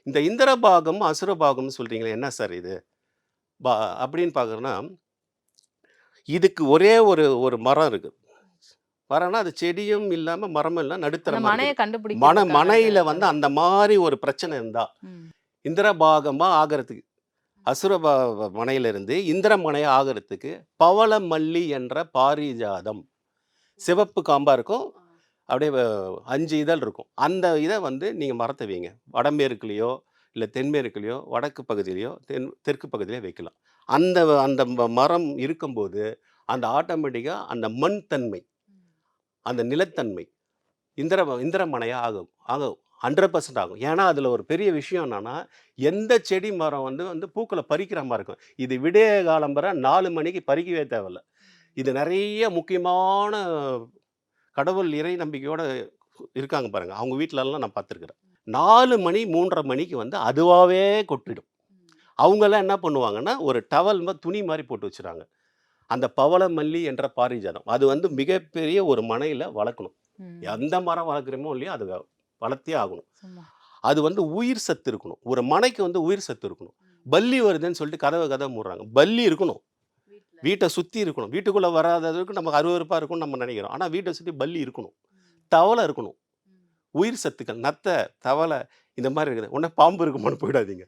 இந்த இந்திரபாகம், அசுரபாகம்னு சொல்றீங்களே என்ன சார் இது? பா அப்படின்னு பார்க்குறோன்னா, இதுக்கு ஒரே ஒரு ஒரு மரம் இருக்கு. மரம்னா அது செடியும் இல்லாம, மரமும் இல்ல அந்த நடுத்தரமா மனைய இருக்குது. கண்டுபிடிக்கிறதுக்கான மனையில வந்து அந்த மாரி ஒரு பிரச்சனை இருந்தா, ம். இந்திரபாகமா ஆகறதுக்கு அசுரபா மனையிலிருந்து இந்திரமனை ஆகறதுக்கு பவளமல்லி என்ற பாரிஜாதம். சிவப்பு காம்பா இருக்கும். அப்படியே 5 இதழ் இருக்கும். அந்த இத வந்து நீங்க மரத்த வைங்க. வடமேற்குலயோ, இல்ல தென்மேற்குலயோ, வடக்கு பகுதியிலயோ, தெற்கு பகுதியிலயோ வைக்கலாம். அந்த அந்த மரம் இருக்கும்போது, அந்த ஆட்டோமேட்டிக்கா அந்த மண் தன்மை, அந்த நிலத்தன்மை இந்திரமனையா ஆகும். ஆகும். 100% ஆகும். ஏன்னா, அதுல ஒரு பெரிய விஷயம் என்னன்னா, எந்த செடி மரம் வந்து வந்து பூக்கள பறிக்கிற மாரி இருக்கும். இது விடிய காலம்பற 4 மணிக்கு பறிக்கவே தேவையில்ல. இது நெறைய முக்கியமான கடவுள் இறை நம்பிக்கையோட இருக்காங்க பாருங்க. அவங்க வீட்லலாம் நான் பார்த்துருக்கிறேன். 4 மணி 3:30 மணிக்கு வந்து அதுவாவே கொட்டிடும். அவங்கலாம் என்ன பண்ணுவாங்கன்னா, ஒரு டவல் துணி மாரி போட்டு வச்சுருவாங்க. அந்த பவளமல்லி என்ற பாரிஜாதம். அது வந்து மிகப்பெரிய ஒரு மனையில வளர்க்கணும். ம். எந்த மரம் வளர்க்குறோமோ இல்லையோ, அது வளர்த்தே ஆகணும். சும்மா. அது வந்து உயிர் சத்து இருக்கணும். ஒரு மனைக்கு வந்து உயிர் சத்து இருக்கணும். பல்லி வருதுன்னு சொல்லிட்டு கதவ மூடுறாங்க. பல்லி இருக்கணும். வீட்ட சுத்தி இருக்கணும். வீட்டுக்குள்ள வராததுக்கு நமக்கு அருவருப்பா இருக்கும்னு நம்ம நெனைக்கிறோம். ஆனா வீட்ட சுத்தி பல்லி இருக்கணும். தவளை இருக்கணும். உயிர் சத்துக்கள், நத்தை, தவளை இந்த மாரி இருக்குது. உடனே பாம்பு இருக்குமான்னு போயிடாதீங்க.